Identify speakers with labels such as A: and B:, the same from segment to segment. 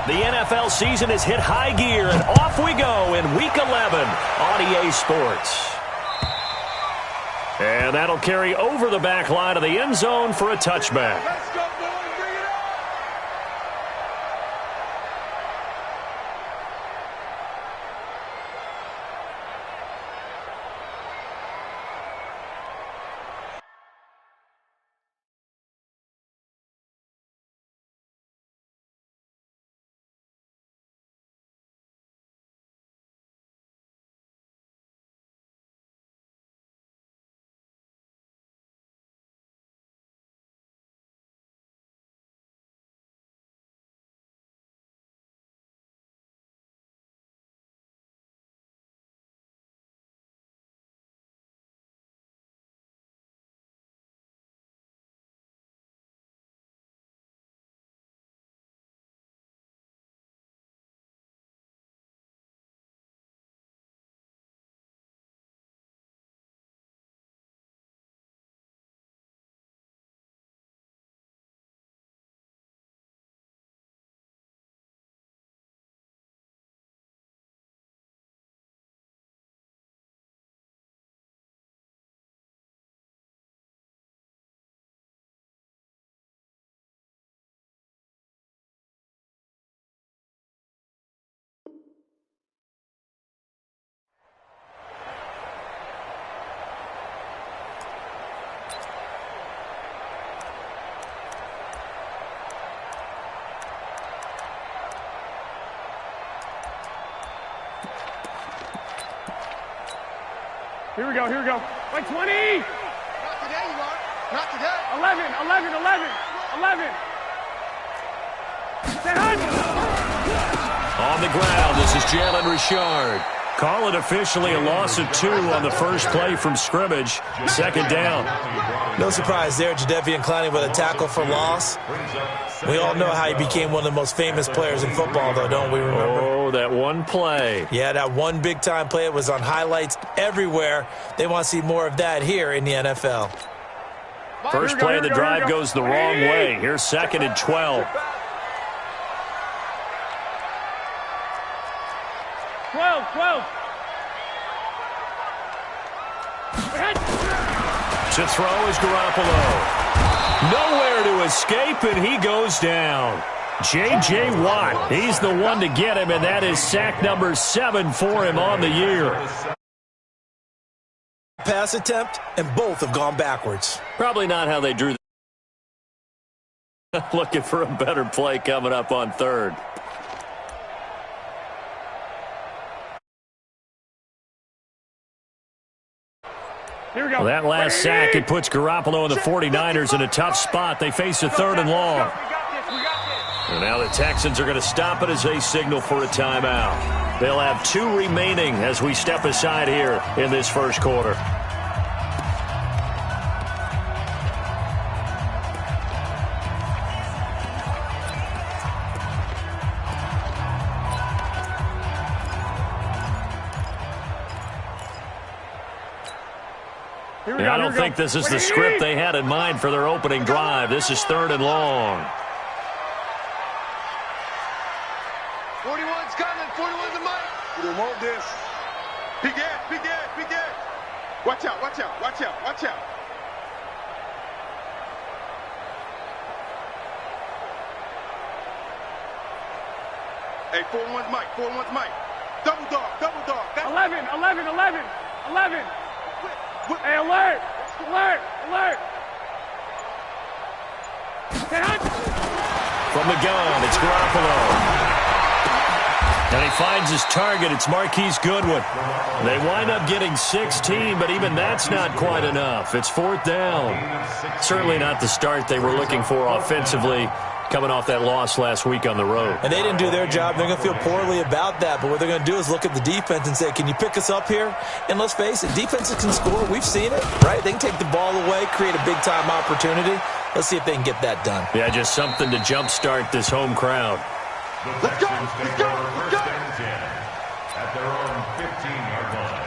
A: The NFL season has hit high gear, and off we go in Week 11 on EA Sports. And that'll carry over the back line of the end zone for a touchback.
B: Let's go, boys. Bring it on.
C: Here we go, here we go. Like 20!
B: Not today, you are. Not today.
C: 11, 11, 11, 11.
A: On the ground, this is Jalen Richard. Call it officially a loss of 2 on the first play from scrimmage. Second down.
D: No surprise there, Jadeveon Clowney with a tackle for loss. We all know how he became one of the most famous players in football, though, don't we remember?
A: Oh, that one play.
D: Yeah, that one big-time play. It was on highlights everywhere. They want to see more of that here in the NFL.
A: First play of the drive goes the wrong way. Here's 2nd and 12.
C: 12.
A: To throw is Garoppolo. Nowhere to escape, and he goes down. J.J. Watt, he's the one to get him, and that is sack number 7 for him on the year.
D: Pass attempt, and both have gone backwards.
A: Probably not how they drew. Looking for a better play coming up on 3rd.
C: Here we go.
A: Well, that last sack, it puts Garoppolo and the 49ers in a tough spot. They face a 3rd and long.
C: We got this.
A: And now the Texans are going to stop it as they signal for a timeout. They'll have 2 remaining as we step aside here in this first quarter. I don't think this is the script they had in mind for their opening drive. This is 3rd and long.
B: 41's coming. 41's the mic. We don't want this. Big ass. Watch out. Hey, 41's mic. Double dog.
C: 11. Hey, alert!
A: From the gun, it's Garoppolo. And he finds his target. It's Marquise Goodwin. They wind up getting 16, but even that's not quite enough. It's 4th down. Certainly not the start they were looking for offensively, coming off that loss last week on the road.
D: And they didn't do their job. They're going to feel poorly about that. But what they're going to do is look at the defense and say, can you pick us up here? And let's face it, defenses can score. We've seen it, right? They can take the ball away, create a big-time opportunity. Let's see if they can get that done.
A: Yeah, just something to jumpstart this home crowd.
B: Let's go.
E: At their own 15-yard line.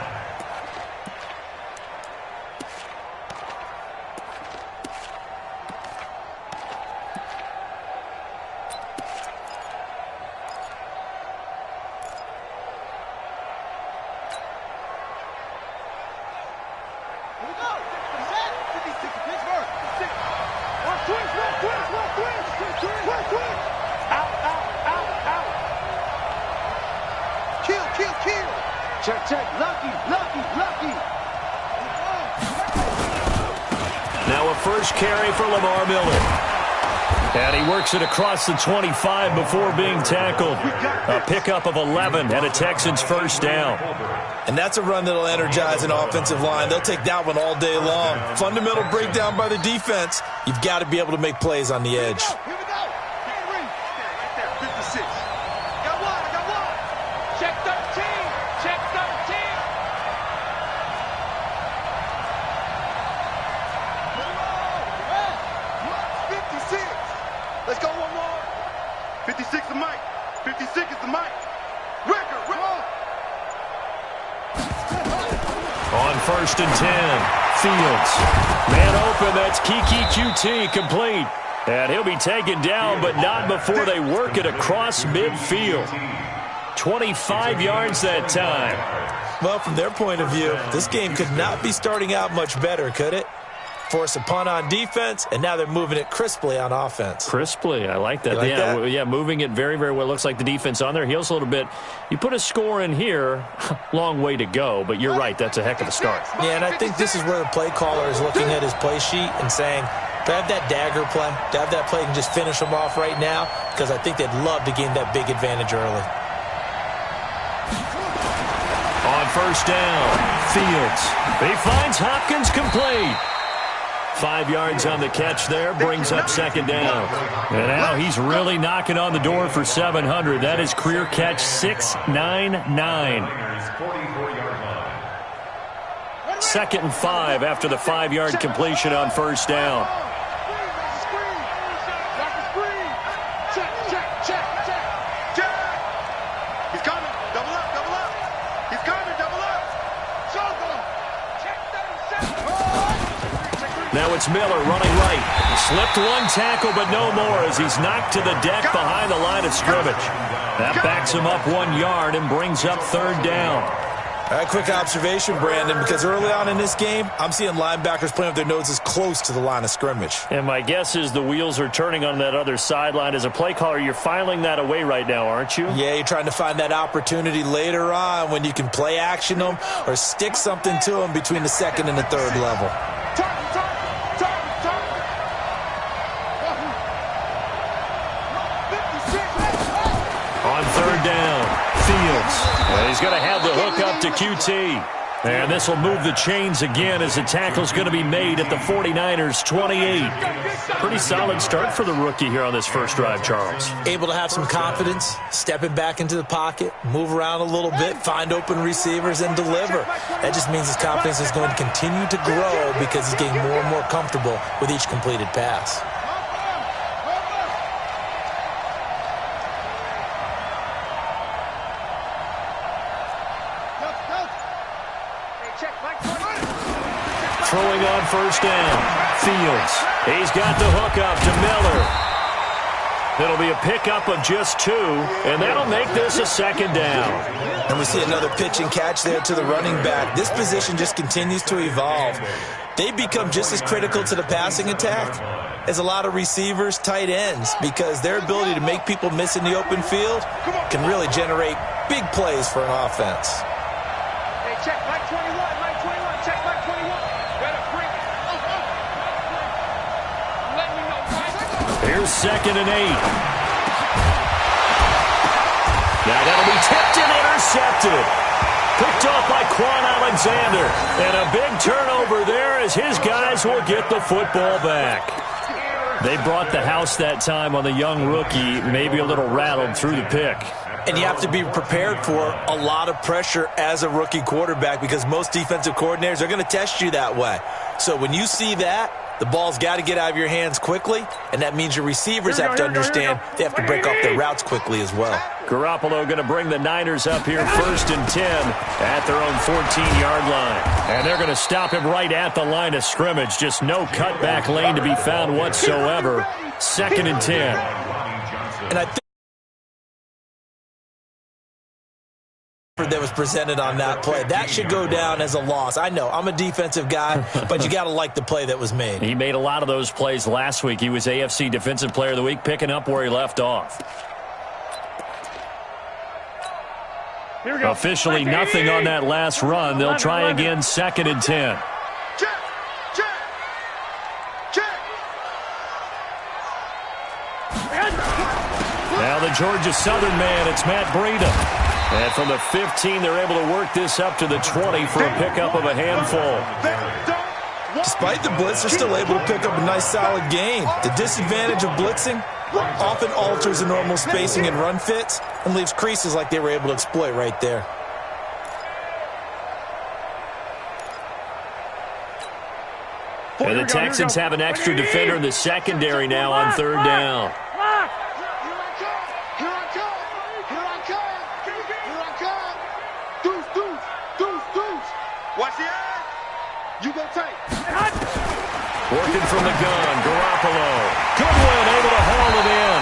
B: Check, check. Lucky.
A: Now a first carry for Lamar Miller. And he works it across the 25 before being tackled. A pickup of 11 and a Texans first down.
D: And that's a run that'll energize an offensive line. They'll take that one all day long. Fundamental breakdown by the defense. You've got to be able to make plays on the edge.
B: Here we go. Right there. 56. Got one.
C: Check 13. Check 13.
B: 56. Let's go one more. 56 is Mike. 56 is the Mike. Record.
A: On first and 10, Fields. Man open, that's Kiki QT complete. And he'll be taken down, but not before they work it across midfield. 25 yards that time.
D: Well, from their point of view, this game could not be starting out much better, could it? Force a punt on defense, and now they're moving it crisply on offense.
A: Crisply, I like that.
D: Like that?
A: Yeah, moving it very, very well. Looks like the defense on their heels a little bit. You put a score in here, long way to go, but you're right, that's a heck of a start.
D: Yeah, and I think this is where the play caller is looking at his play sheet and saying, do I have that dagger play? Do I have that play and just finish them off right now? Because I think they'd love to gain that big advantage early.
A: On first down, Fields. He finds Hopkins complete. 5 yards on the catch there, brings up second down. And now he's really knocking on the door for 700. That is career catch 699.
E: 44-yard line.
A: 2nd and 5 after the 5-yard completion on first down.
B: He's coming. Double up. He's coming. Double up.
A: Now it's Miller running right. Slipped one tackle, but no more as he's knocked to the deck behind the line of scrimmage. That backs him up 1 yard and brings up third down.
D: All right, quick observation, Brandon, because early on in this game, I'm seeing linebackers playing with their noses close to the line of scrimmage.
A: And my guess is the wheels are turning on that other sideline. As a play caller, you're filing that away right now, aren't you?
D: Yeah, you're trying to find that opportunity later on when you can play action them or stick something to them between the second and the third level.
A: On third down, Fields. And he's going to have the hook up to QT. And this will move the chains again as the tackle's going to be made at the 49ers' 28. Pretty solid start for the rookie here on this first drive, Charles.
D: Able to have some confidence, stepping back into the pocket, move around a little bit, find open receivers, and deliver. That just means his confidence is going to continue to grow because he's getting more and more comfortable with each completed pass.
A: Throwing on first down, Fields. He's got the hook up to Miller. It'll be a pickup of just 2, and that'll make this a second down.
D: And we see another pitch and catch there to the running back. This position just continues to evolve. They become just as critical to the passing attack as a lot of receivers, tight ends, because their ability to make people miss in the open field can really generate big plays for an offense.
C: Hey, check Mike 21. Mike 21. Check Mike 21.
A: Here's 2nd and 8. Now that'll be tipped and intercepted. Picked off by Quan Alexander. And a big turnover there as his guys will get the football back. They brought the house that time on the young rookie, maybe a little rattled through the pick.
D: And you have to be prepared for a lot of pressure as a rookie quarterback because most defensive coordinators are going to test you that way. So when you see that, the ball's got to get out of your hands quickly, and that means your receivers have to understand they have to break off their routes quickly as well.
A: Garoppolo going to bring the Niners up here 1st and 10 at their own 14-yard line. And they're going to stop him right at the line of scrimmage. Just no cutback lane to be found whatsoever. 2nd and 10.
D: And I think that was presented on that play. That should go down as a loss. I know, I'm a defensive guy, but you got to like the play that was made.
A: He made a lot of those plays last week. He was AFC Defensive Player of the Week, picking up where he left off. Officially nothing on that last run. They'll try again, 2nd and 10.
B: Check, check, check.
A: Now the Georgia Southern man, it's Matt Breida. And from the 15, they're able to work this up to the 20 for a pickup of a handful.
D: Despite the blitz, they're still able to pick up a nice solid gain. The disadvantage of blitzing often alters the normal spacing and run fits and leaves creases like they were able to exploit right there.
A: And the Texans have an extra defender in the secondary now on 3rd down.
B: Watch the eye. You go tight.
A: Working from the gun, Garoppolo. Goodwin able to haul it in.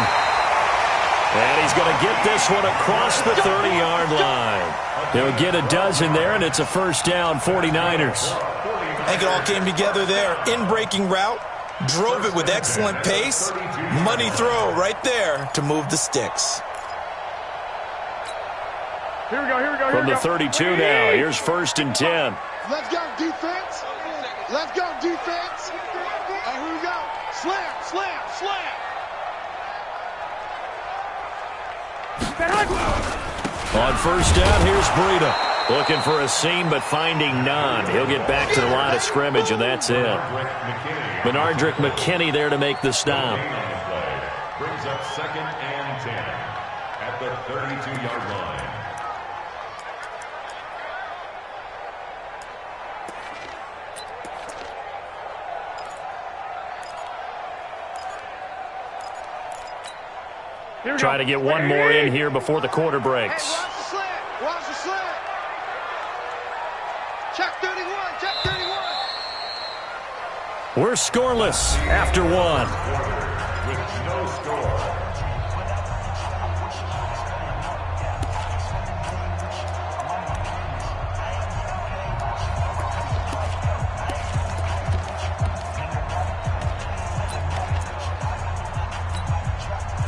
A: And he's going to get this one across the 30-yard line. They'll get a dozen there, and it's a 1st down, 49ers.
D: I think it all came together there. In-breaking route, drove it with excellent pace. Money throw right there to move the sticks.
C: Here we go.
A: From the 32 now, here's 1st and 10.
B: Let's go, defense. Let's go, defense. And here we go. Slam, slam, slam.
A: On 1st down, here's Breida. Looking for a seam, but finding none. He'll get back to the line of scrimmage, and that's it. Benardrick McKinney there to make the stop.
E: Brings up 2nd and 10 at the 32-yard line.
A: Try to get one more in here before the quarter breaks.
B: Hey, watch the slant. Watch the slant. Check 31. Check 31.
A: We're scoreless after 1.
E: With no score.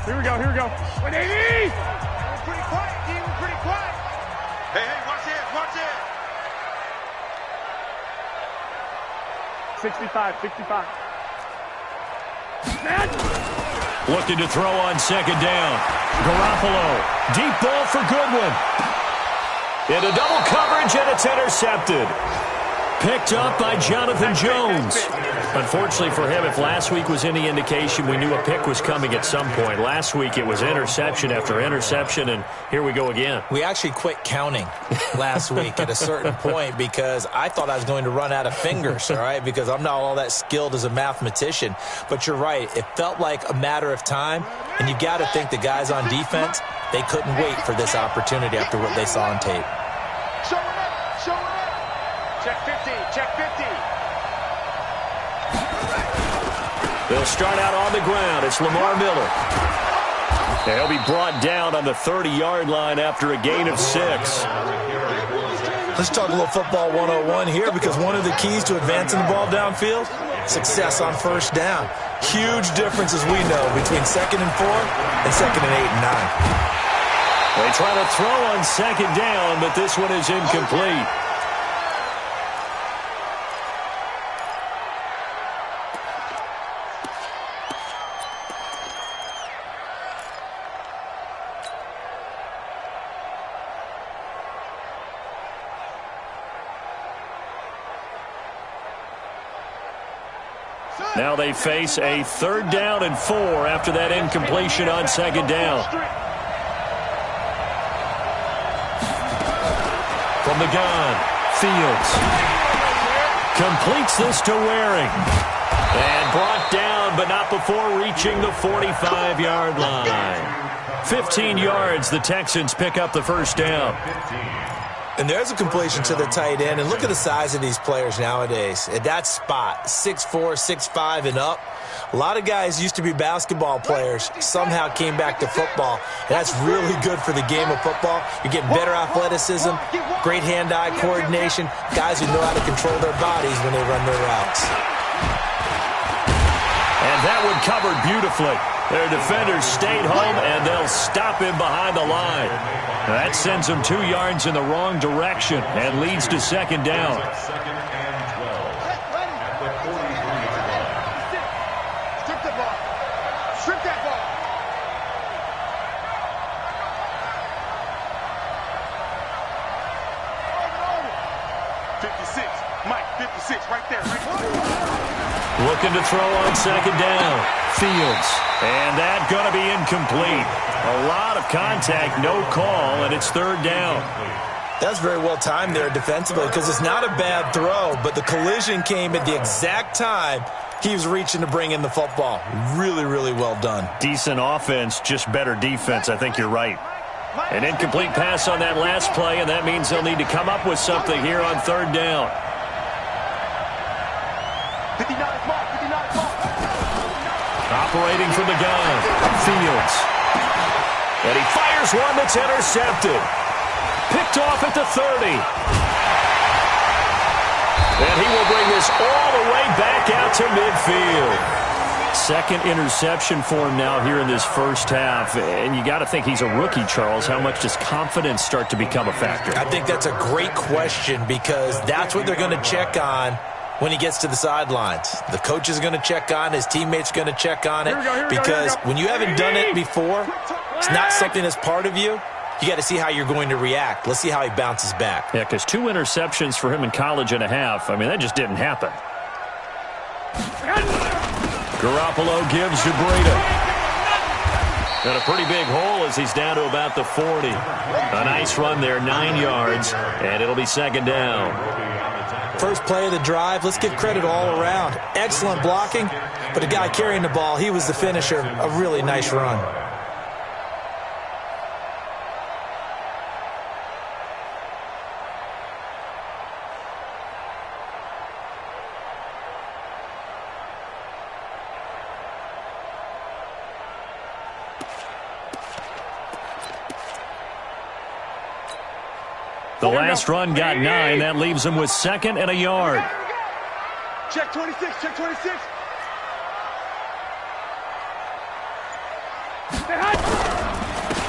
C: Here we go. 180!
B: We're pretty quiet, D. We're pretty quiet. Hey, watch it, watch it.
C: 65.
A: Looking to throw on 2nd down. Garoppolo. Deep ball for Goodwin. Into double coverage, and it's intercepted. Picked up by Jonathan Jones. Unfortunately for him, if last week was any indication, we knew a pick was coming at some point. Last week it was interception after interception, and here we go again.
D: We actually quit counting last week at a certain point because I thought I was going to run out of fingers, all right, because I'm not all that skilled as a mathematician. But you're right. It felt like a matter of time, and you got to think the guys on defense, they couldn't wait for this opportunity after what they saw on tape.
B: Show it up, show it up.
C: Check 50.
A: They'll start out on the ground. It's Lamar Miller. He'll be brought down on the 30-yard line after a gain of 6.
D: Let's talk a little football 101 here because one of the keys to advancing the ball downfield, success on 1st down. Huge difference, as we know, between 2nd and 4 and 2nd and 8 and 9.
A: They try to throw on 2nd down, but this one is incomplete. Now they face a 3rd down and 4 after that incompletion on 2nd down. From the gun, Fields completes this to Waring. And brought down, but not before reaching the 45-yard line. 15 yards, the Texans pick up the 1st down.
D: And there's a completion to the tight end. And look at the size of these players nowadays. At that spot, 6'4", 6'5", and up. A lot of guys used to be basketball players, somehow came back to football. And that's really good for the game of football. You're getting better athleticism, great hand-eye coordination, guys who know how to control their bodies when they run their routes.
A: And that one covered beautifully. Their defenders stayed home, and they'll stop up in behind the line. That sends them 2 yards in the wrong direction and leads to second down.
E: Second and 12 at the 43-yard line.
B: Strip the ball. Strip that ball. Over. 56. Mike, 56 right there.
A: Looking to throw on second down. Fields. And that going to be incomplete. A lot of contact, no call, and it's third down.
D: That's very well timed there defensively because it's not a bad throw, but the collision came at the exact time he was reaching to bring in the football. Really, really well done.
A: Decent offense, just better defense. I think you're right. An incomplete pass on that last play, and that means they'll need to come up with something here on third down.
B: 59 ball. 59 ball.
A: Operating from the gun. Fields. And he fires one that's intercepted. Picked off at the 30. And he will bring this all the way back out to midfield. Second interception for him now here in this first half. And you got to think he's a rookie, Charles. How much does confidence start to become a factor?
D: I think that's a great question because that's what they're going to check on when he gets to the sidelines. The coach is going to check on, his teammates are going to check on it because when you haven't done it before, it's not something that's part of you. You got to see how you're going to react. Let's see how he bounces back.
A: Yeah, because 2 interceptions for him in college and a half. I mean, that just didn't happen. Garoppolo gives to Breida. And a pretty big hole as he's down to about the 40. A nice run there, 9 yards, and it'll be second down.
D: First play of the drive, let's give credit all around. Excellent blocking, but the guy carrying the ball, he was the finisher. A really nice run.
A: The last run got 9. That leaves him with second and a yard.
B: Check 26. Check 26.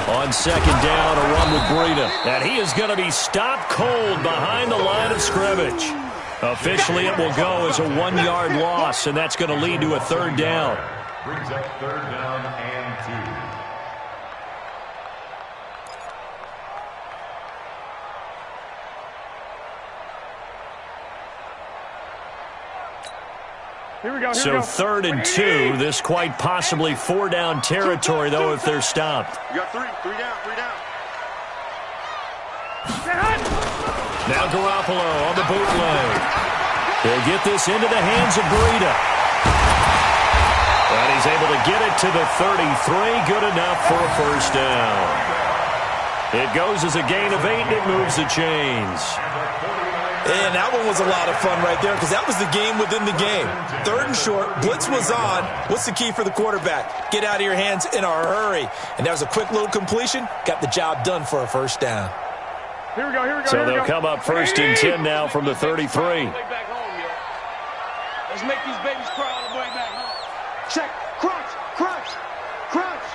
A: On second down, a run with Breida. And he is going to be stopped cold behind the line of scrimmage. Officially, it will go as a 1-yard loss, and that's going to lead to a third down.
E: Brings up third down and 2.
C: Here we go.
A: So third and 2. This quite possibly 4-down territory, though, if they're stopped.
B: You got 3. 3 down. 3 down.
A: Now Garoppolo on the bootleg. He'll get this into the hands of Breida. And he's able to get it to the 33. Good enough for a first down. It goes as a gain of 8, and it moves the chains.
D: And that one was a lot of fun right there because that was the game within the game. Third and short, blitz was on. What's the key for the quarterback? Get out of your hands in a hurry. And that was a quick little completion. Got the job done for a first down.
C: Here we go.
A: So they'll come up first and 10 now from the 33.
C: Let's make these babies cry all the way back home.
B: Check. Crunch. Crunch. Crunch.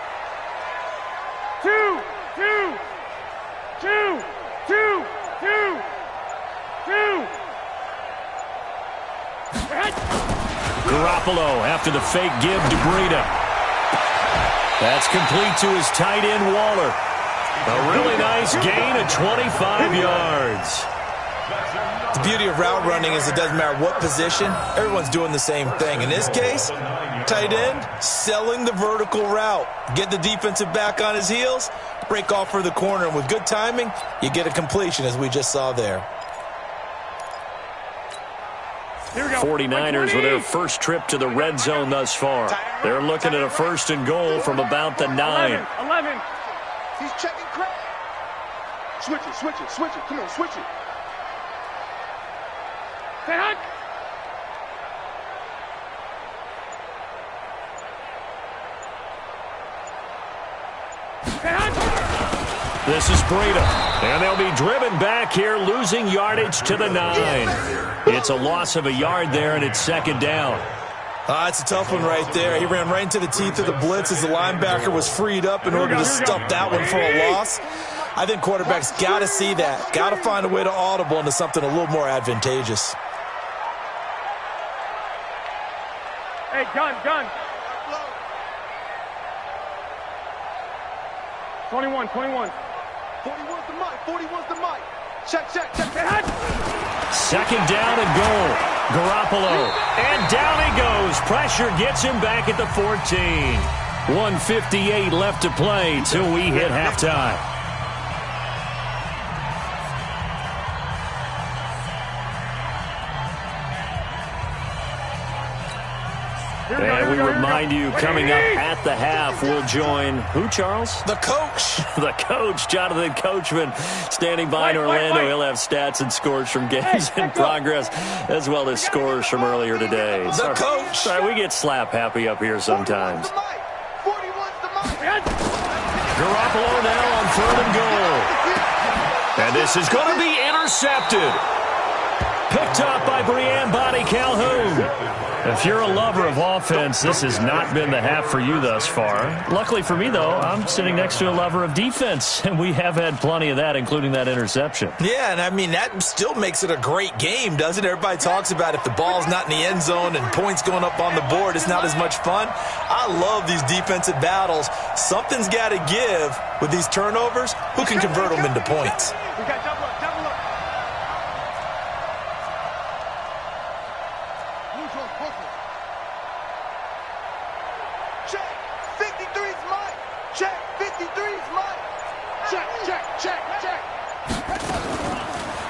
C: 2, 2, 2, 2, 2. 2.
A: Garoppolo after the fake give to Breida. That's complete to his tight end, Waller. A really nice gain of 25 yards.
D: The beauty of route running is it doesn't matter what position. Everyone's doing the same thing. In this case, tight end, selling the vertical route. Get the defensive back on his heels, break off for the corner. And with good timing, you get a completion as we just saw there.
A: 49ers with their first trip to the red zone thus far. They're looking at a first and goal from about the 9.
C: 11.
B: He's checking crap. Switch it. Switch it. Switch it. Come on. Switch it.
C: Back.
A: This is Breida, and they'll be driven back here, losing yardage to the 9. It's a loss of a yard there, and it's second down.
D: It's a tough one right there. He ran right into the teeth of the blitz as the linebacker was freed up in order to stuff that one for a loss. I think quarterbacks got to see that. Got to find a way to audible into something a little more advantageous.
C: Hey, gun. 21.
B: 41's the mic. 41's the mic. Check.
A: Second down and goal. Garoppolo. And down he goes. Pressure gets him back at the 14. 1:58 left to play till we hit halftime. And we remind you, coming up at the half, we'll join who, Charles?
D: The coach.
A: The coach, Jonathan Coachman, standing by in Orlando. He'll have stats and scores from games in progress, as well as scores from earlier today.
D: The coach.
A: Sorry, we get slap happy up here sometimes.
B: 41's the mic.
A: Garoppolo now on 3rd and goal. And this is going to be intercepted. Picked up by Brianne Bonnie Calhoun. If you're a lover of offense, this has not been the half for you thus far. Luckily for me, though, I'm sitting next to a lover of defense, and we have had plenty of that, including that interception.
D: Yeah, and I mean, that still makes it a great game, doesn't it? Everybody talks about if the ball's not in the end zone and points going up on the board, it's not as much fun. I love these defensive battles. Something's got to give with these turnovers. Who can convert them into points?
C: We got double up.
B: Check. 53's mic. Check. 53's mic. Check.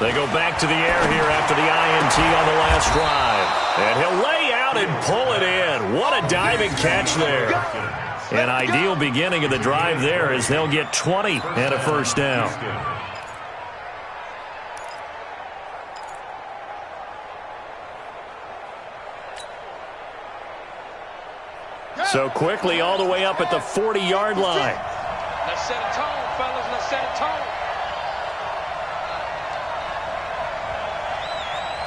A: They go back to the air here after the INT on the last drive. And he'll lay out and pull it in. What a diving catch there. An ideal beginning of the drive there as they'll get 20 and a first down. So quickly all the way up at the 40-yard line.
C: Let's set a tone, fellas. Let's set a tone.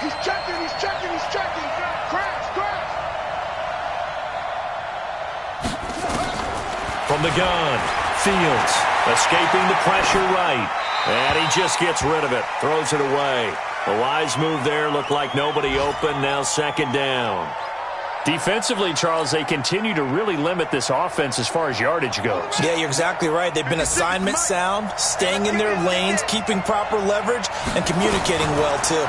B: He's checking. Crash.
A: From the gun, Fields escaping the pressure right. And he just gets rid of it, throws it away. A wise move there, looked like nobody open, now second down. Defensively, Charles, they continue to really limit this offense as far as yardage goes.
D: Yeah, you're exactly right. They've been assignment sound, staying in their lanes, keeping proper leverage, and communicating well, too.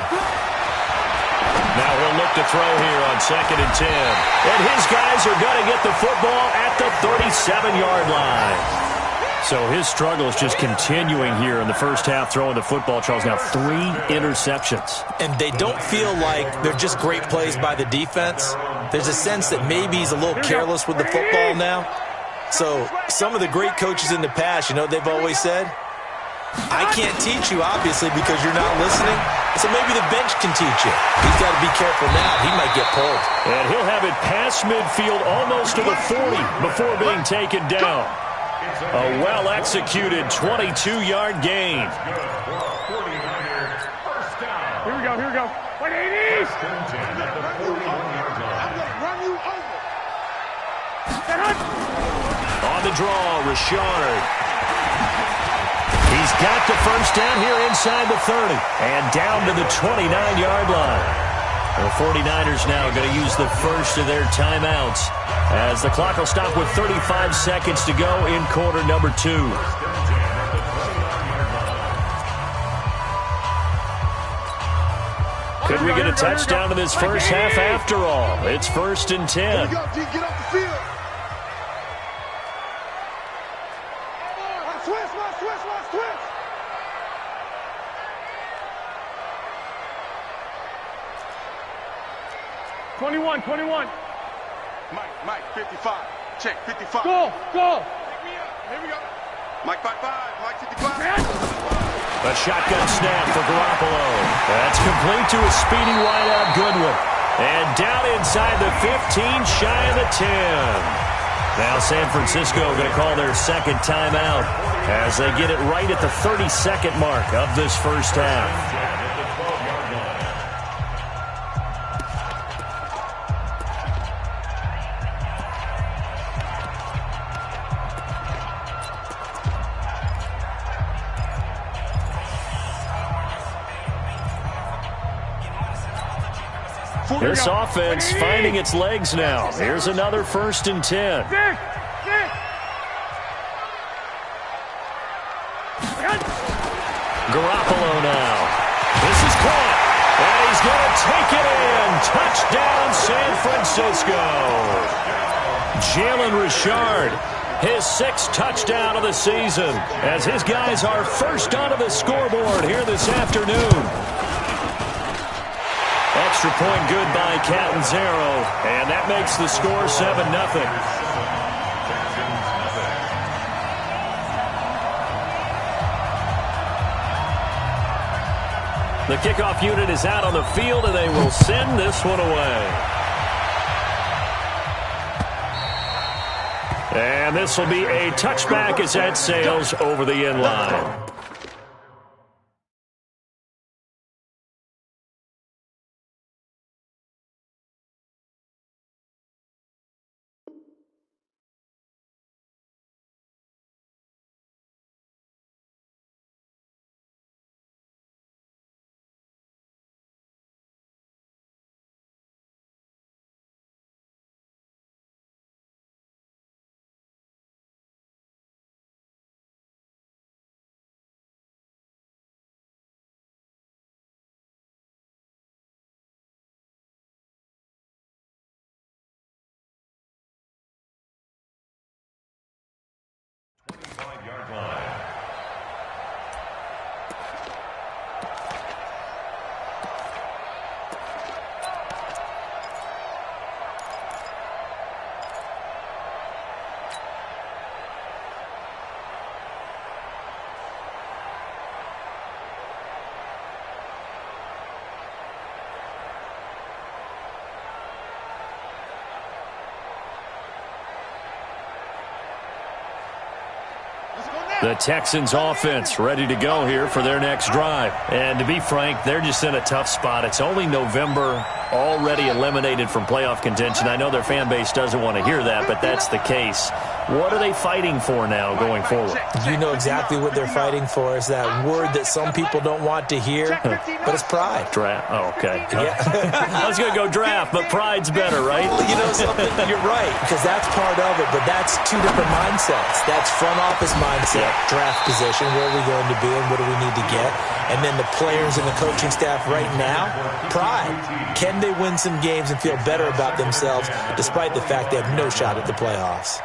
A: Now he'll look to throw here on 2nd and 10. And his guys are going to get the football at the 37-yard line. So his struggle is just continuing here in the first half, throwing the football, Charles. Now 3 interceptions.
D: And they don't feel like they're just great plays by the defense. There's a sense that maybe he's a little careless with the football now. So some of the great coaches in the past, you know, they've always said, I can't teach you, obviously, because you're not listening. So maybe the bench can teach you. He's got to be careful now. He might get pulled.
A: And he'll have it past midfield almost to the 40 before being taken down. A well-executed 22-yard gain.
C: Here we go. 180.
B: Run you over.
A: On the draw, Richard. He's got the first down here inside the 30 and down to the 29-yard line. The 49ers now going to use the first of their timeouts as the clock will stop with 35 seconds to go in quarter number 2. Could we get a touchdown in this first half after all? It's 1st and 10.
B: Here we go, G. Get off the field. Twist.
C: 21.
B: Mike, 55. Check, 55.
C: Go.
B: Pick me up. Here we go. Mike 55. Mike 55.
A: A shotgun snap for Garoppolo. That's complete to a speedy wideout Goodwin. And down inside the 15, shy of the 10. Now San Francisco going to call their second timeout as they get it right at the 32nd mark of this first half. This offense finding its legs now. Here's another 1st and 10. Garoppolo now. This is caught. And he's going to take it in. Touchdown, San Francisco. Jalen Richard, his 6th touchdown of the season, as his guys are first onto the scoreboard here this afternoon. Extra point good by Catanzaro, and that makes the score 7-0. The kickoff unit is out on the field, and they will send this one away. And this will be a touchback as that sails over the end line. The Texans offense ready to go here for their next drive. And to be frank, they're just in a tough spot. It's only November, already eliminated from playoff contention. I know their fan base doesn't want to hear that, but that's the case. What are they fighting for now going forward?
D: You know exactly what they're fighting for. Is that word that some people don't want to hear, but it's pride.
A: Draft. Oh, okay.
D: Yeah.
A: I was going to go draft, but pride's better, right?
D: Well, you know something? You're right, because that's part of it, but that's two different mindsets. That's front office mindset, draft position, where are we going to be and what do we need to get? And then the players and the coaching staff right now, pride. Can they win some games and feel better about themselves despite the fact they have no shot at the playoffs?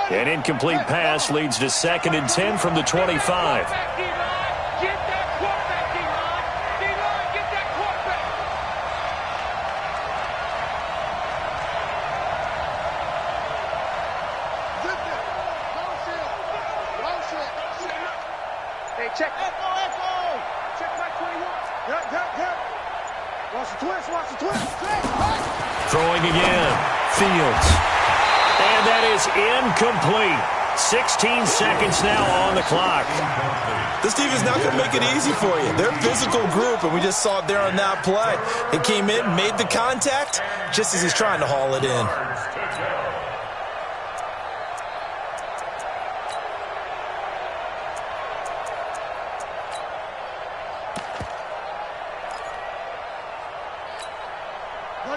A: An incomplete pass leads to 2nd and 10 from the 25.
C: Hey, check. Echo. Check my 21. Yep. Watch the twist.
A: Throwing again. Fields. And that is incomplete. 16 seconds now on the clock.
D: This team is not going to make it easy for you. They're a physical group, and we just saw it there on that play. He came in, made the contact, just as he's trying to haul it in.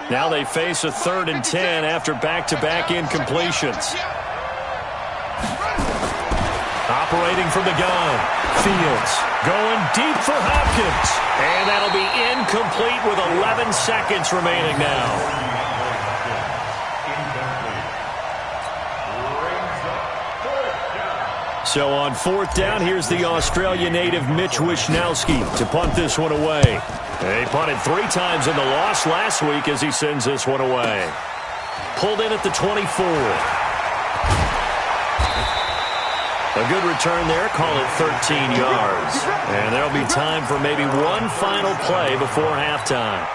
A: Now they face a 3rd and 10 after back-to-back incompletions. Operating from the gun. Fields going deep for Hopkins. And that'll be incomplete with 11 seconds remaining now. So on 4th down, here's the Australia native Mitch Wishnowski to punt this one away. He punted 3 times in the loss last week as he sends this one away. Pulled in at the 24. A good return there, call it 13 yards. And there'll be time for maybe one final play before halftime.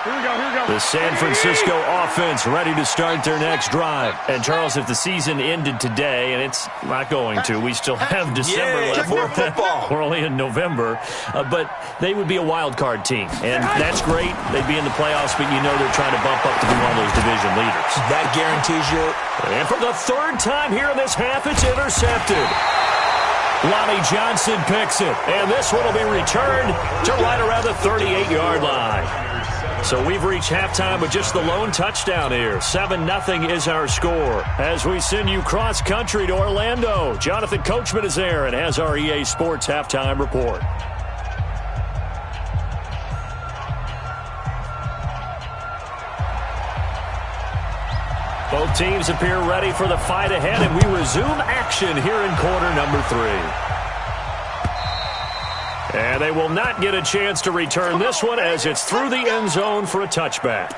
A: The San Francisco offense ready to start their next drive. And, Charles, if the season ended today, and it's not going to, we still have December left.
D: More football.
A: We're only in November. But they would be a wild card team. And that's great. They'd be in the playoffs, but you know they're trying to bump up to be one of those division leaders.
D: That guarantees you.
A: And for the third time here in this half, it's intercepted. Lonnie Johnson picks it. And this one will be returned to right around the 38-yard line. So we've reached halftime with just the lone touchdown here. 7-0 is our score. As we send you cross-country to Orlando, Jonathan Coachman is there and has our EA Sports halftime report. Both teams appear ready for the fight ahead, and we resume action here in quarter number 3. And they will not get a chance to return this one as it's through the end zone for a touchback.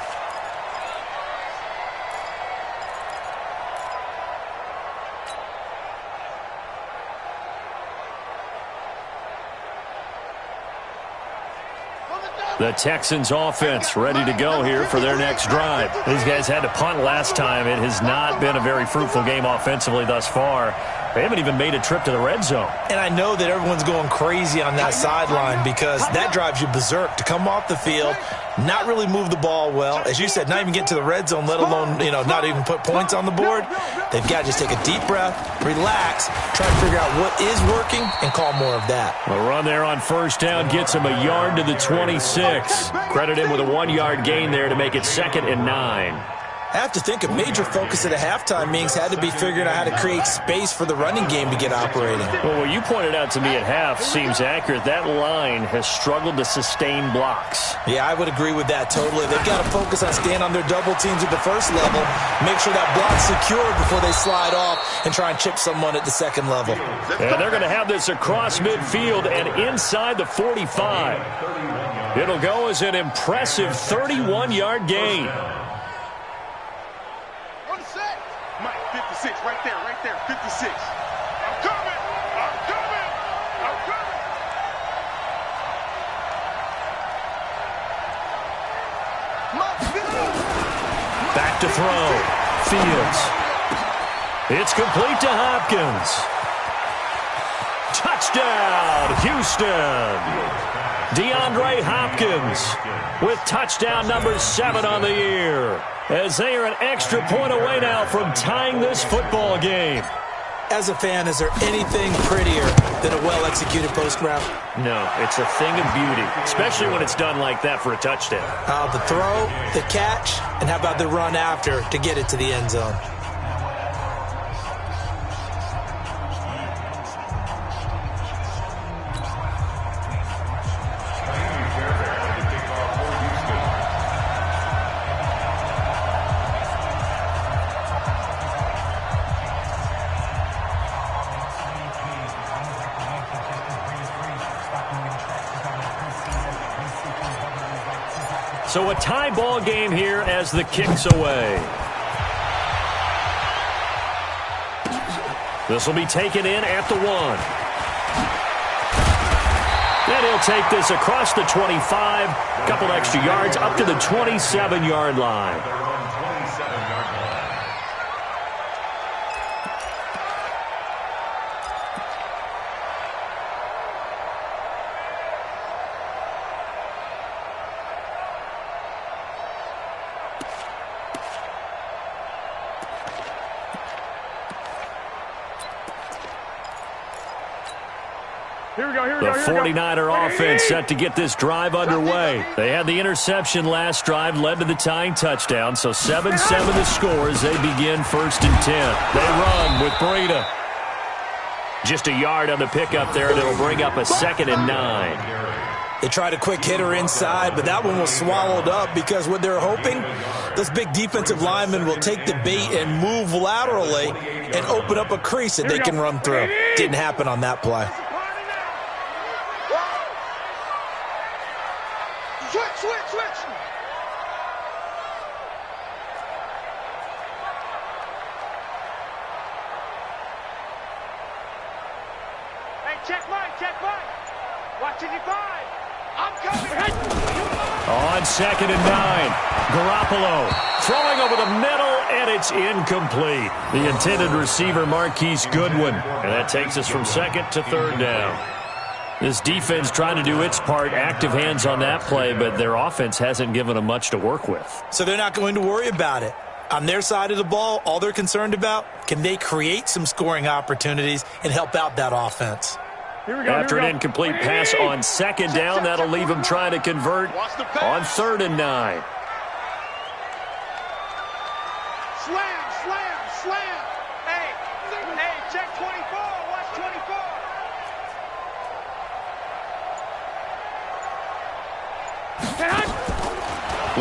A: The Texans offense ready to go here for their next drive. These guys had to punt last time. It has not been a very fruitful game offensively thus far. They haven't even made a trip to the red zone.
D: And I know that everyone's going crazy on that sideline because that drives you berserk to come off the field, not really move the ball well. As you said, not even get to the red zone, let alone, not even put points on the board. They've got to just take a deep breath, relax, try to figure out what is working, and call more of that.
A: A run there on first down gets him a yard to the 26. Credit him with a 1-yard gain there to make it 2nd and 9.
D: I have to think a major focus at a halftime meetings had to be figuring out how to create space for the running game to get operating.
A: Well, what you pointed out to me at half seems accurate. That line has struggled to sustain blocks.
D: Yeah, I would agree with that totally. They've got to focus on staying on their double teams at the first level, make sure that block's secured before they slide off and try and chip someone at the second level.
A: And they're going to have this across midfield and inside the 45. It'll go as an impressive 31-yard gain.
B: Mike, 56, right there, 56. I'm coming!
A: Back to throw. Fields. It's complete to Hopkins. Touchdown, Houston. DeAndre Hopkins with touchdown number 7 on the year. As they are an extra point away now from tying this football game.
D: As a fan, is there anything prettier than a well-executed post route?
A: No, it's a thing of beauty, especially when it's done like that for a touchdown.
D: The throw, the catch, and how about the run after to get it to the end zone?
A: So a tie ball game here as the kick's away. This will be taken in at the 1. And he'll take this across the 25, couple extra yards up to the 27-yard line. The 49er offense set to get this drive underway. They had the interception last drive, led to the tying touchdown, so 7-7 the score as they begin 1st and 10. They run with Breida. Just a yard on the pickup there, and it'll bring up a 2nd and 9.
D: They tried a quick hitter inside, but that one was swallowed up because what they're hoping, those big defensive linemen will take the bait and move laterally and open up a crease that they can run through. Didn't happen on that play.
B: Switch!
C: Hey, check Mike. Watch it, 5. I'm coming.
A: Oh, on 2nd and 9. Garoppolo throwing over the middle, and it's incomplete. The intended receiver, Marquise Goodwin. And that takes us from 2nd to 3rd down. This defense trying to do its part, active hands on that play, but their offense hasn't given them much to work with.
D: So they're not going to worry about it. On their side of the ball, all they're concerned about, can they create some scoring opportunities and help out that offense?
A: After an incomplete pass on 2nd down, that'll leave them trying to convert on 3rd and 9.
C: Slam, slam, slam. Hey, check 24. Watch 24.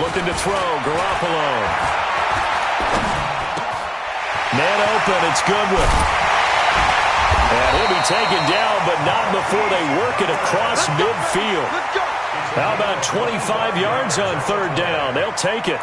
A: Looking to throw, Garoppolo. Man open, it's Goodwin. And he'll be taken down, but not before they work it across midfield. How about 25 yards on 3rd down? They'll take it.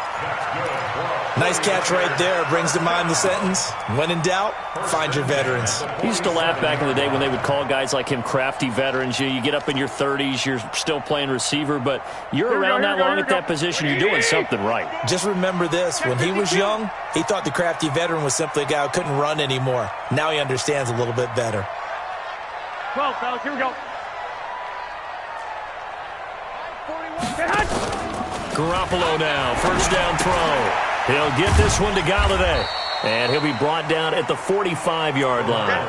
D: Nice catch right there. Brings to mind the sentence, when in doubt, find your veterans.
A: He used to laugh back in the day when they would call guys like him crafty veterans. You get up in your 30s, you're still playing receiver, but you're around that long at that position, you're doing something right.
D: Just remember this. When he was young, he thought the crafty veteran was simply a guy who couldn't run anymore. Now he understands a little bit better.
C: 12, fellas, here we go.
A: Garoppolo now, 1st down throw. He'll get this one to Galladay, and he'll be brought down at the 45-yard line.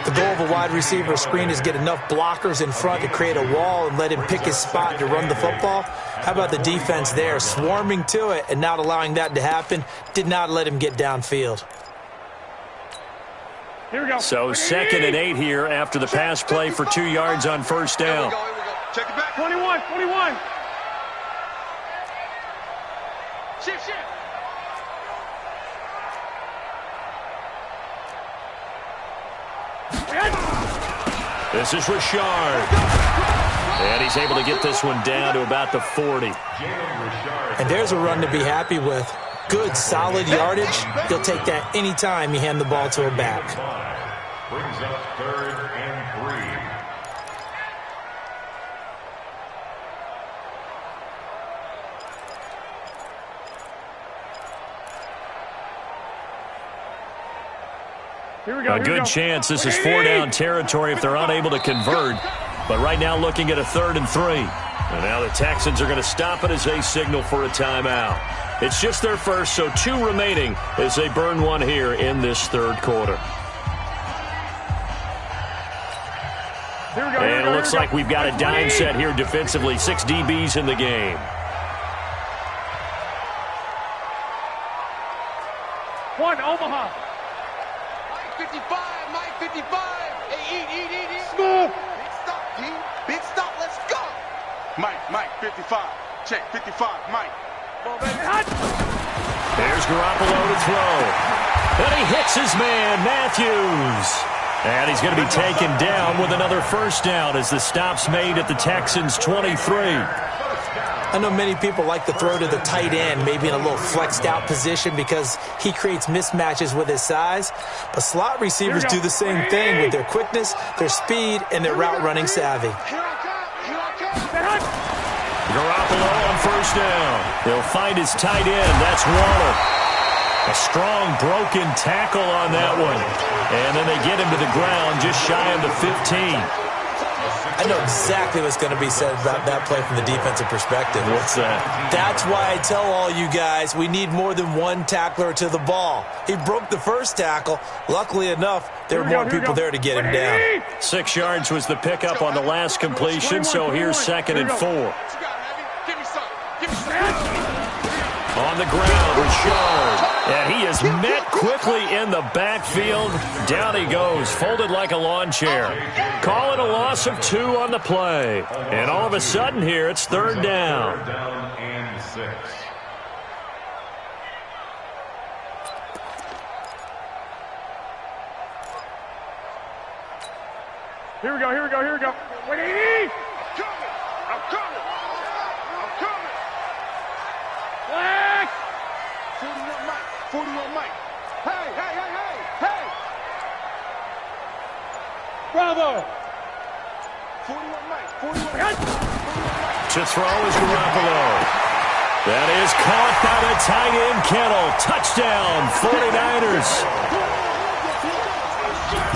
D: The goal of a wide receiver screen is get enough blockers in front to create a wall and let him pick his spot to run the football. How about the defense there, swarming to it and not allowing that to happen, did not let him get downfield.
C: Here we go.
A: So 2nd and 8 here after the pass play for 2 yards on 1st down.
B: Here we go. Check it back.
C: 21. Shift.
A: This is Richard. And he's able to get this one down to about the 40.
D: And there's a run to be happy with. Good, solid yardage. He'll take that anytime you hand the ball to a back.
E: Brings up 3rd and 3.
C: Here we go.
A: A good chance this is 4-down territory if they're unable to convert. But right now looking at a 3rd and 3. And now the Texans are going to stop it as they signal for a timeout. It's just their first, so 2 remaining as they burn one here in this 3rd quarter. And it looks like we've got a dime set here defensively. 6 DBs in the game.
C: One, Omaha.
B: Mike 55, Mike 55. Hey, eat.
C: Smooth.
B: Big stop, P. Big stop, let's go. Mike 55. Check 55, Mike.
A: There's Garoppolo to throw. And he hits his man, Matthews. And he's going to be taken down with another 1st down as the stop's made at the Texans' 23.
D: I know many people like to throw to the tight end, maybe in a little flexed out position because he creates mismatches with his size. But slot receivers do the same thing with their quickness, their speed, and their route running savvy.
A: Garoppolo on 1st down. He'll find his tight end. That's Waller. A strong broken tackle on that one. And then they get him to the ground just shy of the 15.
D: I know exactly what's going to be said about that play from the defensive perspective.
A: What's that?
D: That's why I tell all you guys we need more than one tackler to the ball. He broke the 1st tackle. Luckily enough, there were more people there to get him down.
A: 6 yards was the pickup on the last completion, so here's 2nd and 4. On the ground, Richard. And he is met quickly in the backfield. Down he goes, folded like a lawn chair. Call it a loss of 2 on the play. And all of a sudden here, it's 3rd down.
E: 3rd down and 6.
C: Here we go. Wait,
B: I'm coming.
C: Black.
B: 41 Mike. Hey.
C: Bravo.
B: 41 Mike.
A: To to throw is Garoppolo. That is caught by the tight end, Kittle. Touchdown, 49ers.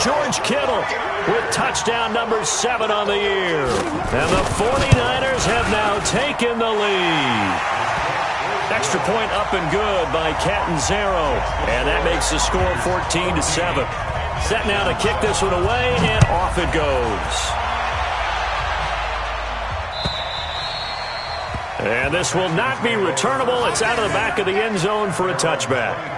A: George Kittle with touchdown number 7 on the year. And the 49ers have now taken the lead. Extra point up and good by Catanzaro. And that makes the score 14-7. Set now to kick this one away, and off it goes. And this will not be returnable. It's out of the back of the end zone for a touchback.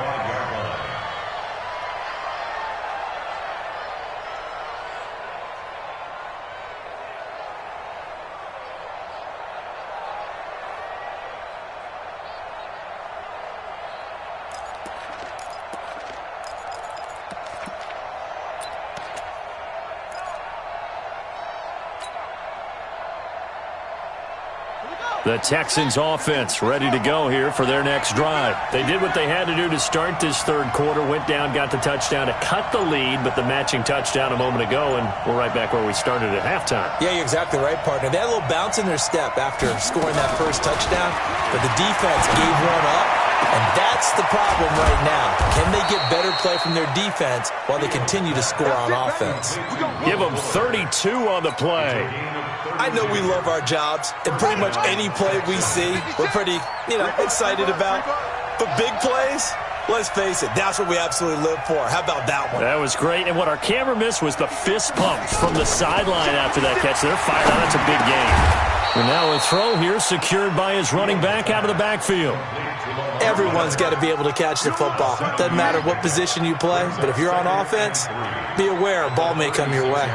A: The Texans offense ready to go here for their next drive. They did what they had to do to start this third quarter, went down, got the touchdown to cut the lead, but the matching touchdown a moment ago, and we're right back where we started at halftime.
D: Yeah, you're exactly right, partner. They had a little bounce in their step after scoring that first touchdown, but the defense gave one up, and that's the problem right now. Can they get better play from their defense while they continue to score on offense?
A: Give them 32 on the play.
D: I know we love our jobs, and pretty much any play we see, we're pretty, excited about. But big plays, let's face it, that's what we absolutely live for. How about that one?
A: That was great, and what our camera missed was the fist pump from the sideline after that catch. They're fired out. That's a big game. And now a throw here secured by his running back out of the backfield.
D: Everyone's got to be able to catch the football. Doesn't matter what position you play, but if you're on offense, be aware a ball may come your way.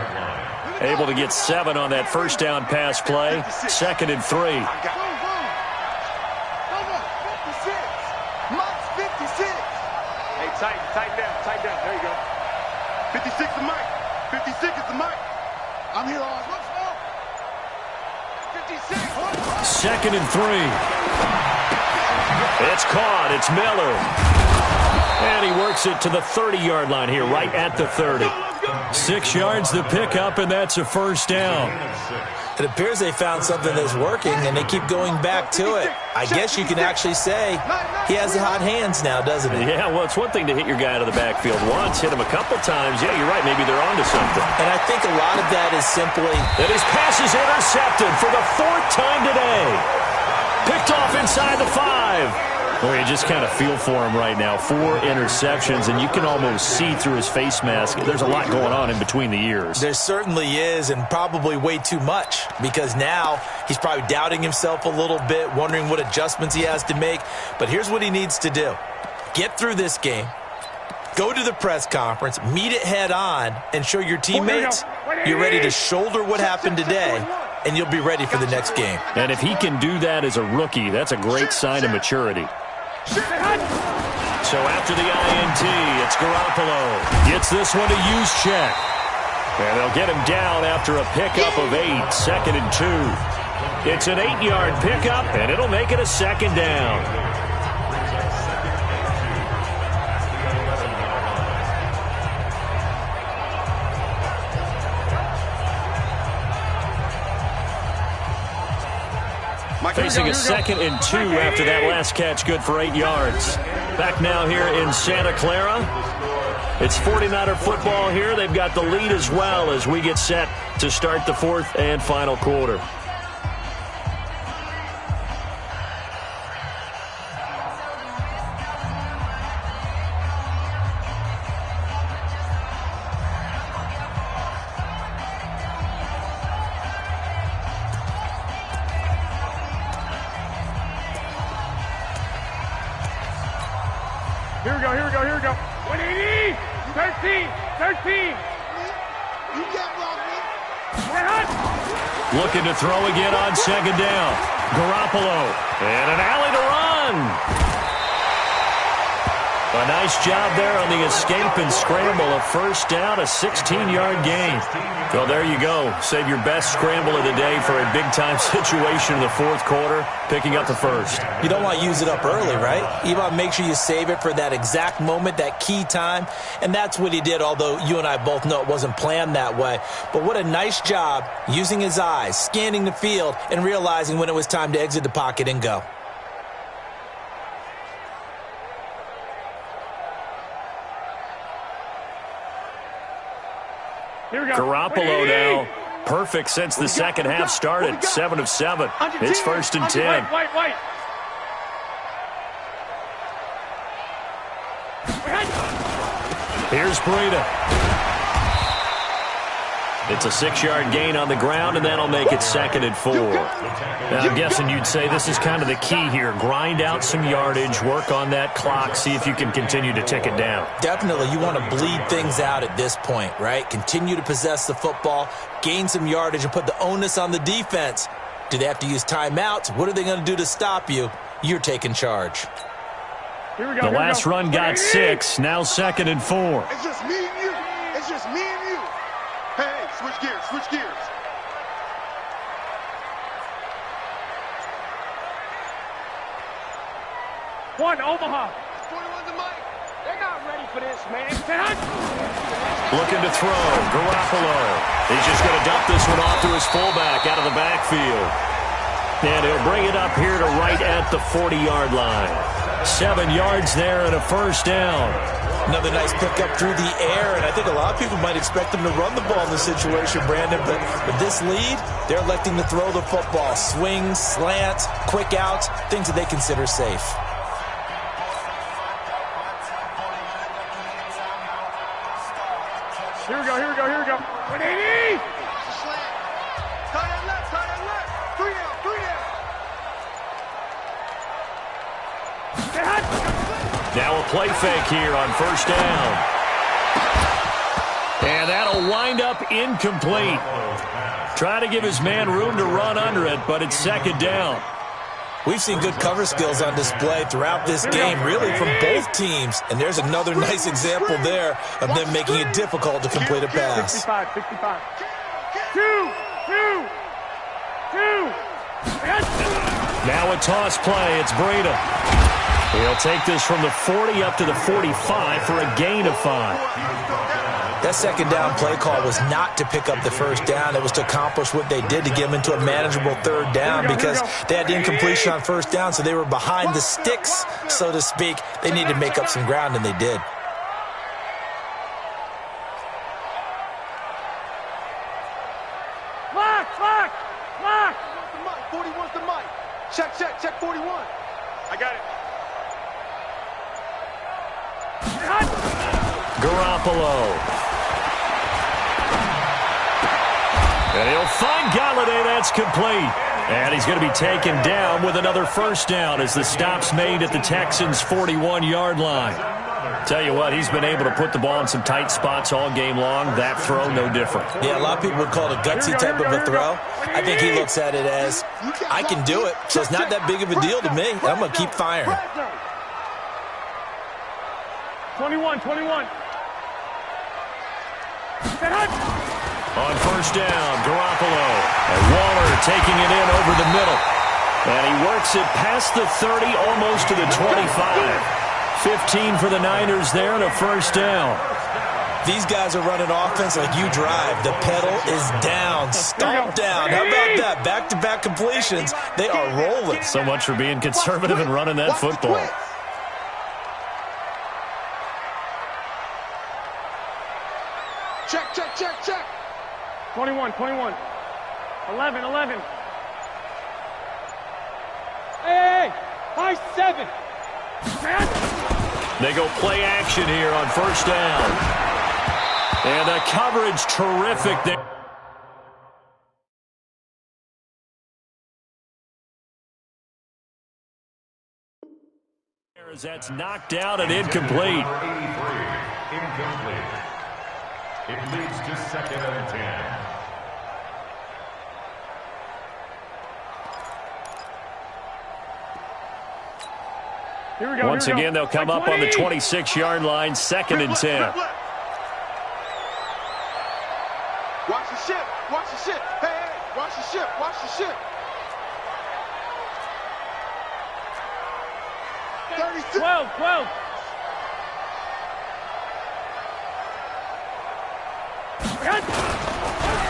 A: Able to get 7 on that first down pass play. 2nd and 3.
B: Hey, tighten down. There you go. 56 is Mike. 56 is the Mike. I'm here on. Let's go. 56.
A: 2nd and 3. It's caught. It's Miller. And he works it to the 30-yard line here, right at the 30. 6 yards to pick up, and that's a first down.
D: It appears they found something that's working, and they keep going back to it. I guess you can actually say he has the hot hands now, doesn't he?
A: Yeah, well, it's one thing to hit your guy out of the backfield once, hit him a couple times. Yeah, you're right. Maybe they're onto something.
D: And I think a lot of that is simply
A: that his pass is intercepted for the 4th time today. Picked off inside the 5. Well, you just kind of feel for him right now. 4 interceptions, and you can almost see through his face mask. There's a lot going on in between the ears.
D: There certainly is, and probably way too much, because now he's probably doubting himself a little bit, wondering what adjustments he has to make. But here's what he needs to do. Get through this game, go to the press conference, meet it head on, and show your teammates you're ready to shoulder what happened today, and you'll be ready for the next game.
A: And if he can do that as a rookie, that's a great sign of maturity. So after the INT, it's Garoppolo. Gets this one to Juszczyk. And they'll get him down after a pickup of 8, 2nd and 2. It's an 8-yard pickup, and it'll make it a 2nd down. Facing a 2nd and 2 after that last catch, good for 8 yards. Back now here in Santa Clara. It's 49er football here. They've got the lead as well as we get set to start the 4th and final quarter.
C: Here we go. 180, 13.
B: You get blocked,
C: man.
A: Looking to throw again on 2nd down. Garoppolo. And an alley to run. A nice job there on the escape and scramble. A first down, a 16-yard gain. Well, there you go. Save your best scramble of the day for a big-time situation in the fourth quarter, picking up the first.
D: You don't want to use it up early, right? You want to make sure you save it for that exact moment, that key time, and that's what he did, although you and I both know it wasn't planned that way. But what a nice job using his eyes, scanning the field, and realizing when it was time to exit the pocket and go.
A: Garoppolo now, perfect since the second half started, 7 of 7. It's 1st and 10. Here's Breida. It's a 6-yard gain on the ground, and that'll make it 2nd and 4. Now, I'm guessing you'd say this is kind of the key here. Grind out some yardage, work on that clock, see if you can continue to tick it down.
D: Definitely. You want to bleed things out at this point, right? Continue to possess the football, gain some yardage, and put the onus on the defense. Do they have to use timeouts? What are they going to do to stop you? You're taking charge.
C: Here we go.
A: The last run got 6, now 2nd and 4.
B: It's just me and you. It's just me and you. Hey, switch gears, switch gears.
C: One, Omaha.
B: 41 to Mike.
C: They're not ready for this, man.
A: Looking to throw, Garoppolo. He's just going to dump this one off to his fullback out of the backfield. And he'll bring it up here to right at the 40-yard line. 7 yards there and a first down.
D: Another nice pickup through the air, and I think a lot of people might expect them to run the ball in this situation, Brandon, but with this lead, they're electing to throw the football. Swings, slants, quick outs, things that they consider safe.
C: Here we go, here we go, here we go. 180!
B: Slant. Tie that left, tie that left. 3 down, 3 down.
A: Now a play fake here on first down. And that'll wind up incomplete. Try to give his man room to run under it, but it's 2nd down.
D: We've seen good cover skills on display throughout this game, really from both teams. And there's another nice example there of them making it difficult to complete a pass.
C: 65, 65. 2, 2, 2.
A: Now a toss play. It's Breida. He'll take this from the 40 up to the 45 for a gain of 5.
D: That 2nd down play call was not to pick up the first down. It was to accomplish what they did to get them into a manageable 3rd down because they had the incompletion on first down, so they were behind the sticks, so to speak. They needed to make up some ground, and they did.
C: Lock, lock, lock.
B: 41's the Mike. Check, check, check 41. I got it.
A: Garoppolo. And he'll find Galladay. That's complete. And he's going to be taken down with another first down as the stop's made at the Texans' 41-yard line. Tell you what, he's been able to put the ball in some tight spots all game long. That throw, no different.
D: Yeah, a lot of people would call it a gutsy type of a throw. I think he looks at it as, I can do it, so it's not that big of a deal to me. I'm going to keep firing.
C: 21, 21.
A: On first down, Garoppolo. And Waller taking it in over the middle. And he works it past the 30, almost to the 25. 15 for the Niners there and a first down.
D: These guys are running offense like you drive. The pedal is down, stomp down. How about that? Back-to-back completions. They are rolling.
A: So much for being conservative and running that football.
B: Check, check, check, check.
C: 21, 21. 11, 11. Hey, high 7.
A: They go play action here on first down. And the coverage terrific there. As that's knocked out and incomplete.
E: Number 83, incomplete. It leads to 2nd and 10.
A: Once again, they'll come up on the 26-yard line, 2nd and 10.
B: Watch the ship. Watch the ship. Hey, watch the ship. Watch the ship. 36.
C: 12.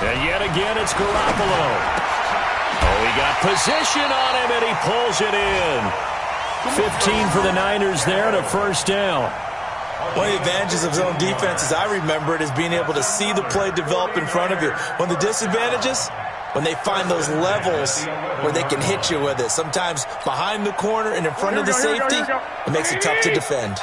A: And yet again, it's Garoppolo. Oh, he got position on him, and he pulls it in. 15 for the Niners there and a first down.
D: One of the advantages of zone defense, as I remember it, is being able to see the play develop in front of you. One of the disadvantages, when they find those levels where they can hit you with it. Sometimes behind the corner and in front of the safety, it makes it tough to defend.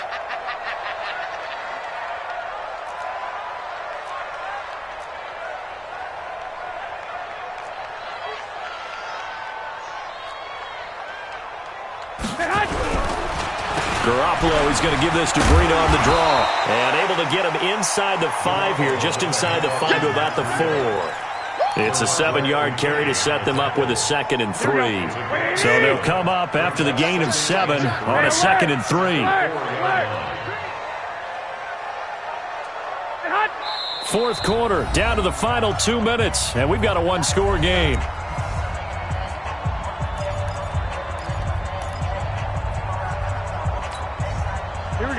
A: Garoppolo is going to give this to Breida on the draw. And able to get him inside the 5 here, just inside the 5 to about the 4. It's a 7-yard carry to set them up with a 2nd and 3. So they'll come up after the gain of 7 on a 2nd and 3. Fourth quarter, down to the final 2 minutes, and we've got a 1-score game.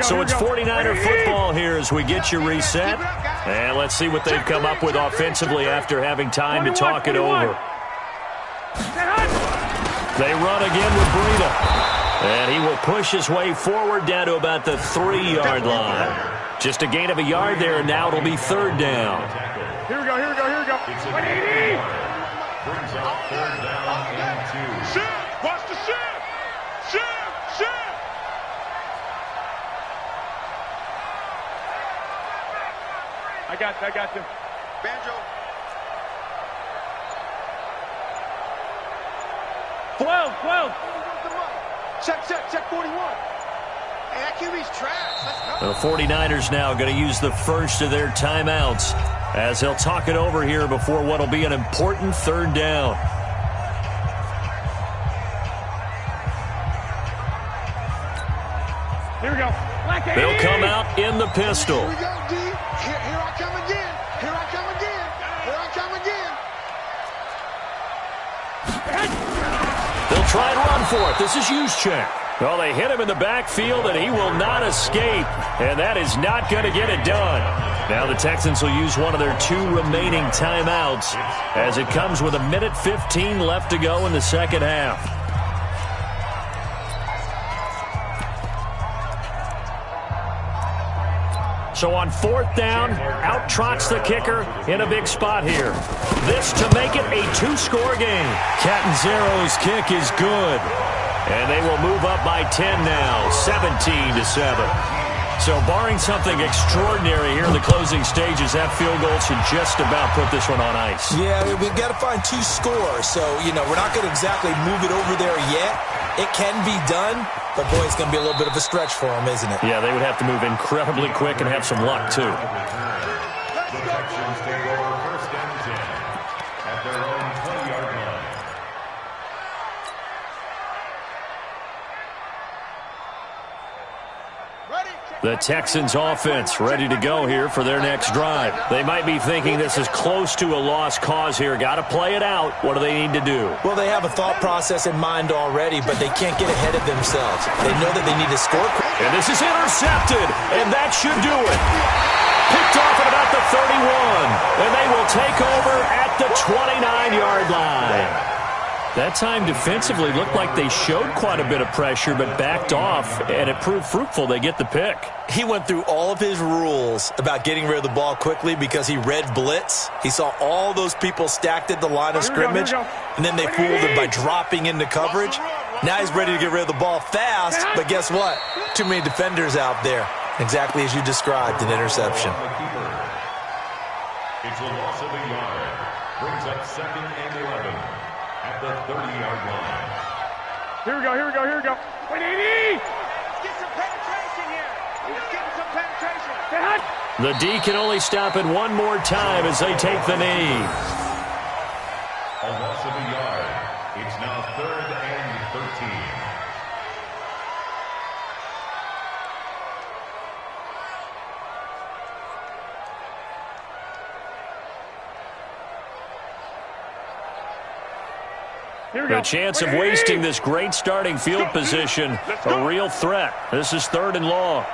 A: So it's 49er football here as we get you reset. And let's see what they've come up with offensively after having time to talk it over. They run again with Breida. And he will push his way forward down to about the 3-yard line. Just a gain of a yard there, and now it'll be 3rd down.
C: Here we go. 180.
E: Brings up 3rd down and 2.
B: Ship. Watch the ship. Ship.
C: I got them.
B: Banjo.
C: 12.
B: Check 41. Hey, that QB's trash.
A: The 49ers now going to use the first of their timeouts as they'll talk it over here before what will be an important 3rd down.
C: Here we go.
A: They'll come out in the pistol.
B: Here we go, D. Here I come again.
A: They'll try and run for it. This is Juszczyk. Well, they hit him in the backfield, and he will not escape. And that is not going to get it done. Now the Texans will use one of their 2 remaining timeouts as it comes with 1:15 left to go in the second half. So on 4th down, out trots the kicker in a big spot here. This to make it a 2-score game. Catanzaro's kick is good. And they will move up by 10 now, 17-7. So barring something extraordinary here in the closing stages, that field goal should just about put this one on ice.
D: Yeah, we've got to find 2 scores. So, we're not going to exactly move it over there yet. It can be done, but boy, it's going to be a little bit of a stretch for them, isn't it?
A: Yeah, they would have to move incredibly quick and have some luck, too.
E: The Texans take over 1st and 10 at their own 20-yard line.
A: The Texans offense ready to go here for their next drive. They might be thinking this is close to a lost cause here. Got to play it out. What do they need to do?
D: Well, they have a thought process in mind already, but they can't get ahead of themselves. They know that they need to score.
A: And this is intercepted, and that should do it. Picked off at about the 31, and they will take over at the 29-yard line. That time defensively looked like they showed quite a bit of pressure but backed off, and it proved fruitful. They get the pick.
D: He went through all of his rules about getting rid of the ball quickly because he read blitz. He saw all those people stacked at the line of scrimmage, and then they fooled him by dropping into coverage. Now he's ready to get rid of the ball fast, but guess what? Too many defenders out there. Exactly as you described, an interception.
E: It's a loss of a yard. Brings up 2nd and 11. At the 30-yard line.
C: Here we go. 180!
B: Let's get some penetration here. Let's get some penetration.
A: The D can only stop it one more time as they take the knee.
E: A loss of a yard. It's now 3rd and 13.
A: The chance of wasting this great starting field position, a real threat. This is 3rd and long.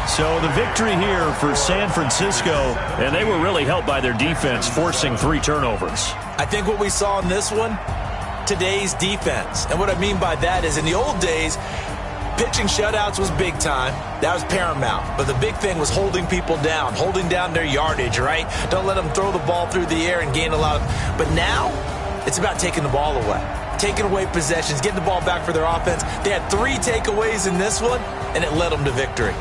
A: So the victory here for San Francisco, and they were really helped by their defense, forcing 3 turnovers.
D: I think what we saw in this one, today's defense. And what I mean by that is in the old days, pitching shutouts was big time. That was paramount. But the big thing was holding people down, holding down their yardage, right? Don't let them throw the ball through the air and gain a lot of... But now, it's about taking the ball away. Taking away possessions, getting the ball back for their offense. They had 3 takeaways in this one, and it led them to victory.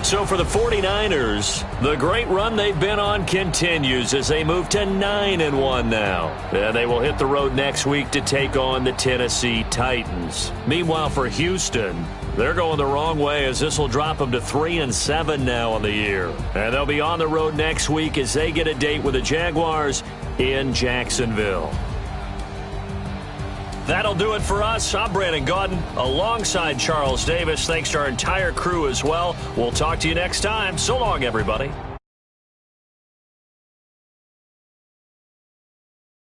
A: So for the 49ers, the great run they've been on continues as they move to 9-1 now. And they will hit the road next week to take on the Tennessee Titans. Meanwhile, for Houston, they're going the wrong way as this will drop them to 3-7 now on the year. And they'll be on the road next week as they get a date with the Jaguars in Jacksonville. That'll do it for us. I'm Brandon Gaudin alongside Charles Davis. Thanks to our entire crew as well. We'll talk to you next time. So long, everybody.